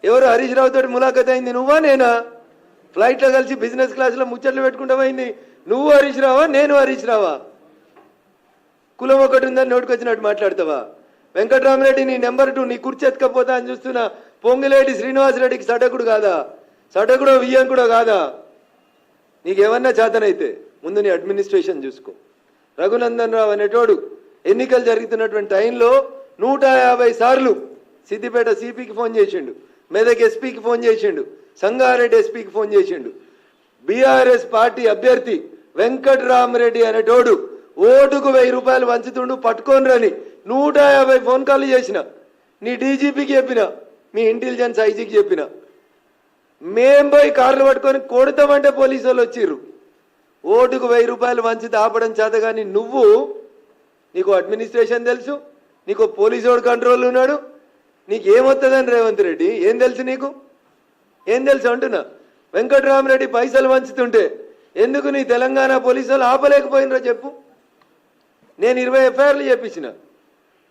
ఎవరు హరీష్ రావు తోటి ములాఖత్ అయింది నువ్వా నేనా? ఫ్లైట్లో కలిసి బిజినెస్ క్లాస్లో ముచ్చట్లు పెట్టుకుంటామైంది నువ్వు హరీష్ రావా నేను హరీష్ రావా? కులం ఒకటి ఉందని నోటుకొచ్చినట్టు మాట్లాడతావా? వెంకటరామరెడ్డి నీ నెంబర్ 2 నీ కుర్చీ ఎత్తుకపోతా అని చూస్తున్నా పొంగిలేటి శ్రీనివాసరెడ్డికి సటకుడు కాదా? సటకుడో వియ్యంకుడో కాదా? నీకేమన్నా చేతనైతే ముందు నీ అడ్మినిస్ట్రేషన్ చూసుకో. రఘునందన్ రావు అనేటోడు ఎన్నికలు జరుగుతున్నటువంటి టైంలో 150 సార్లు సిద్దిపేట సిపికి ఫోన్ చేసిండు, మెదక్ ఎస్పీకి ఫోన్ చేసిండు, సంగారెడ్డి ఎస్పీకి ఫోన్ చేసిండు. బీఆర్ఎస్ పార్టీ అభ్యర్థి వెంకటరామరెడ్డి అనేటోడు ఓటుకు 1000 రూపాయలు వంచుతుండు పట్టుకొని రని 150 ఫోన్ కాల్ చేసిన. నీ డీజీపీకి చెప్పిన, మీ ఇంటెలిజెన్స్ ఐజీకి చెప్పిన. మేం పోయి కార్లు పట్టుకొని కొడతామంటే పోలీసు వాళ్ళు వచ్చిర్రు. ఓటుకు 1000 రూపాయలు వంచితే ఆపడం చేత కానీ నువ్వు, నీకు అడ్మినిస్ట్రేషన్ తెలుసు, నీకు పోలీసు వాడు కంట్రోల్ ఉన్నాడు, నీకేమొస్తుందని రేవంత్ రెడ్డి ఏం తెలుసు? నీకు ఏం తెలుసు అంటున్నా? వెంకటరామరెడ్డి పైసలు వంచుతుంటే ఎందుకు నీ తెలంగాణ పోలీసు వాళ్ళు ఆపలేకపోయినరో చెప్పు. నేను 20 ఎఫ్ఐఆర్లు చెప్పించిన.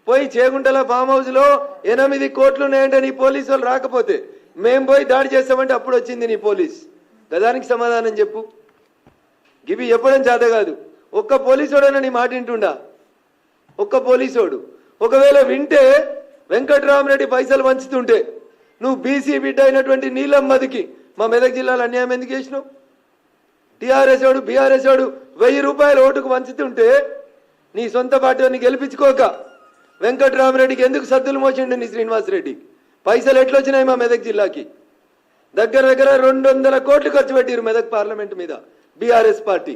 పోయి చేగుంటల ఫామ్ హౌస్లో 8 కోట్లు ఉన్నాయంటే నీ పోలీసు వాళ్ళు రాకపోతే మేం పోయి దాడి చేస్తామంటే అప్పుడు వచ్చింది నీ పోలీస్. గదానికి సమాధానం చెప్పు. గివి చెప్పడం చేత కాదు. ఒక్క పోలీసోడైనా నీ మాట వింటుండా? ఒక్క పోలీసోడు ఒకవేళ వింటే వెంకటరామరెడ్డి పైసలు వంచుతుంటే నువ్వు బీసీ బిడ్డ అయినటువంటి నీలమ్మదికి మా మెదక్ జిల్లాలో అన్యాయం ఎందుకు చేసినావు? టీఆర్ఎస్ వాడు బీఆర్ఎస్ వాడు 1000 రూపాయలు ఓటుకు వంచుతుంటే నీ సొంత పార్టీని గెలిపించుకోక వెంకటరామరెడ్డికి ఎందుకు సద్దులు మోసిండు నీ శ్రీనివాసరెడ్డి? పైసలు ఎట్లొచ్చినాయి మా మెదక్ జిల్లాకి? దగ్గర 200 కోట్లు ఖర్చు పెట్టిరు మెదక్ పార్లమెంట్ మీద బీఆర్ఎస్ పార్టీ.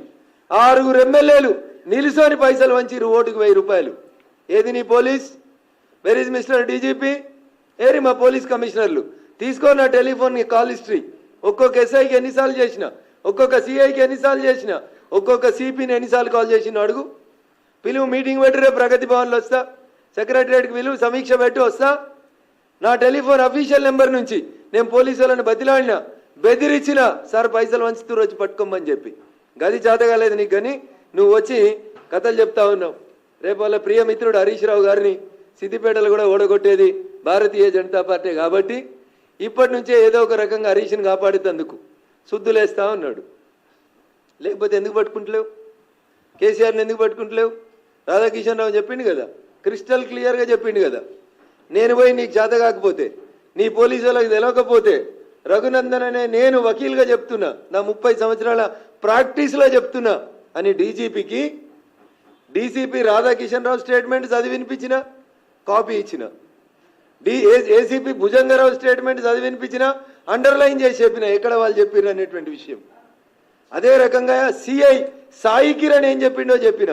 6 ఎమ్మెల్యేలు నిలుసోని పైసలు వంచిరు ఓటుకు 1000 రూపాయలు. ఏది నీ police? Where is mister DGP? ఏరి మా పోలీస్ కమిషనర్లు తీసుకో నా టెలిఫోన్ కాల్ హిస్టరీ. ఒక్కొక్క ఎస్ఐకి ఎన్నిసార్లు చేసిన, ఒక్కొక్క సిఐకి ఎన్నిసార్లు చేసిన, ఒక్కొక్క సిపిని ఎన్నిసార్లు కాల్ చేసిన అడుగు. పిలువు, మీటింగ్ పెట్టి రేపు ప్రగతి భవన్లో వస్తా, సెక్రటరియట్కి పిలువు, సమీక్ష పెట్టి వస్తా. నా టెలిఫోన్ అఫీషియల్ నెంబర్ నుంచి నేను పోలీసు వాళ్ళని బతిలాడినా, బెదిరించిన, సార్ పైసలు వంచుతూరు వచ్చి పట్టుకోమని చెప్పి. గది చేతగాలేదు నీకు, కానీ నువ్వు వచ్చి కథలు చెప్తా ఉన్నావు. రేపు వాళ్ళ ప్రియ మిత్రుడు హరీష్ రావు గారిని సిద్దిపేటలో కూడా ఓడగొట్టేది భారతీయ జనతా పార్టీ కాబట్టి ఇప్పటి నుంచే ఏదో ఒక రకంగా హరీష్ని కాపాడేందుకు శుద్ధులేస్తా ఉన్నాడు. లేకపోతే ఎందుకు పట్టుకుంటలేవు? కేసీఆర్ని ఎందుకు పట్టుకుంటలేవు? రాధాకిషన్ రావు చెప్పిండు కదా, క్రిస్టల్ క్లియర్గా చెప్పిండు కదా. నేను పోయి నీకు చేత కాకపోతే, నీ పోలీసు వాళ్ళకి తెలియకపోతే రఘునందన్ అనే నేను వకీల్గా చెప్తున్నా, నా 30 సంవత్సరాల ప్రాక్టీస్లో చెప్తున్నా అని డీజీపీకి డీసీపీ రాధాకిషన్ రావు స్టేట్మెంట్ చదివి వినిపించిన, కాపీ ఇచ్చిన. ఏసీపీ భుజంగరావు స్టేట్మెంట్ చదివి వినిపించిన, అండర్లైన్ చేసి చెప్పిన ఎక్కడ వాళ్ళు చెప్పిన అనేటువంటి విషయం. అదే రకంగా సిఐ సాయి కిరణ్ ఏం చెప్పిండో చెప్పిన.